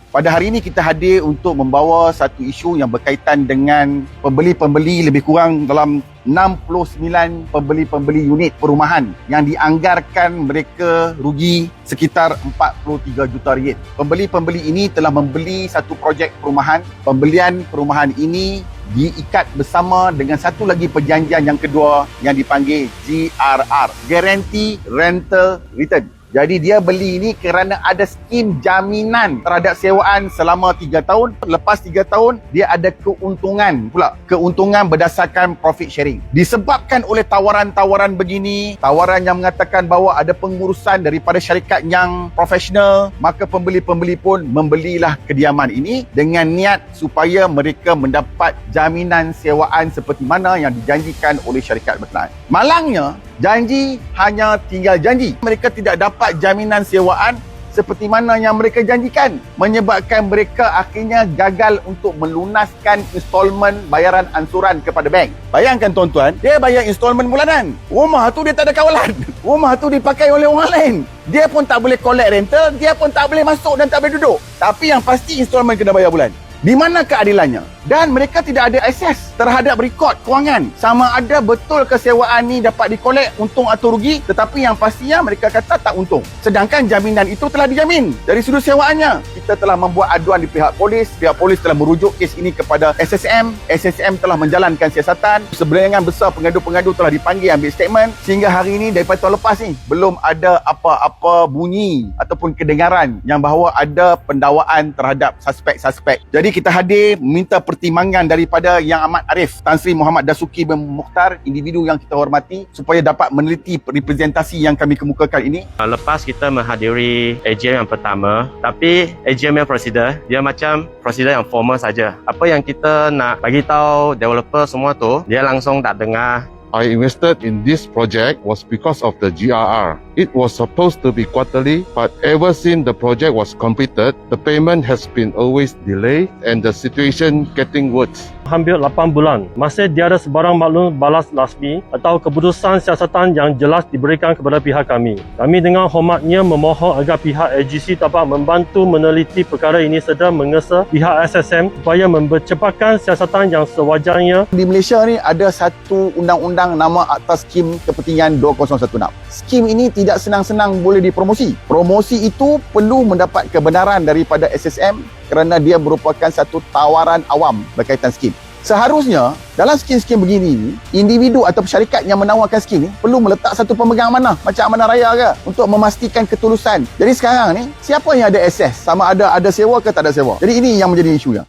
Pada hari ini kita hadir untuk membawa satu isu yang berkaitan dengan pembeli-pembeli lebih kurang dalam 69 pembeli-pembeli unit perumahan yang dianggarkan mereka rugi sekitar 43 juta ringgit. Pembeli-pembeli ini telah membeli satu projek perumahan. Pembelian perumahan ini diikat bersama dengan satu lagi perjanjian yang kedua yang dipanggil GRR, Guarantee Rental Return. Jadi dia beli ini kerana ada skim jaminan terhadap sewaan selama 3 tahun. Lepas 3 tahun, dia ada keuntungan pula. Keuntungan berdasarkan profit sharing. Disebabkan oleh tawaran-tawaran begini, tawaran yang mengatakan bahawa ada pengurusan daripada syarikat yang profesional, maka pembeli-pembeli pun membelilah kediaman ini dengan niat supaya mereka mendapat jaminan sewaan seperti mana yang dijanjikan oleh syarikat berkenaan. Malangnya, janji hanya tinggal janji. Mereka tidak dapat jaminan sewaan seperti mana yang mereka janjikan, menyebabkan mereka akhirnya gagal untuk melunaskan installment bayaran ansuran kepada bank. Bayangkan tuan-tuan, dia bayar installment bulanan. Rumah tu dia tak ada kawalan. Rumah tu dipakai oleh orang lain. Dia pun tak boleh collect rental, dia pun tak boleh masuk dan tak boleh duduk. Tapi yang pasti installment kena bayar bulan. Di mana keadilannya? Dan mereka tidak ada akses terhadap rekod kewangan. Sama ada betul kesewaan ni dapat dikolek untung atau rugi, tetapi yang pastinya mereka kata tak untung. Sedangkan jaminan itu telah dijamin dari sudut sewaannya. Kita telah membuat aduan di pihak polis telah merujuk kes ini kepada SSM. SSM telah menjalankan siasatan. Seberangan besar pengadu-pengadu telah dipanggil ambil statement. Sehingga hari ini daripada tahun lepas ni, belum ada apa-apa bunyi ataupun kedengaran yang bahawa ada pendakwaan terhadap suspek-suspek. Jadi kita hadir minta pertimbangan daripada Yang Amat Arif Tan Sri Muhammad Dasuki bin Mukhtar, individu yang kita hormati, supaya dapat meneliti representasi yang kami kemukakan ini. Lepas kita menghadiri AGM yang pertama, tapi AGM yang prosedur, dia macam prosedur yang formal saja. Apa yang kita nak bagi tahu developer semua tu, dia langsung tak dengar. I invested in this project was because of the GRR. It was supposed to be quarterly, but ever since the project was completed, the payment has been always delayed and the situation getting worse. Hampir 8 bulan, masih tiada sebarang maklum balas rasmi atau keputusan siasatan yang jelas diberikan kepada pihak kami. Kami dengan hormatnya memohon agar pihak AGC dapat membantu meneliti perkara ini serta mengesa pihak SSM supaya mempercepatkan siasatan yang sewajarnya. Di Malaysia ni ada satu undang-undang nama Akta Skim Kepentingan 2016. Skim ini tidak senang-senang boleh dipromosi. Promosi itu perlu mendapat kebenaran daripada SSM kerana dia merupakan satu tawaran awam berkaitan skim. Seharusnya dalam skim-skim begini, individu atau syarikat yang menawarkan skim ni perlu meletak satu pemegang amanah macam amanah raya ke untuk memastikan ketulusan. Jadi sekarang ni siapa yang ada akses, sama ada sewa ke tak ada sewa. Jadi ini yang menjadi isunya.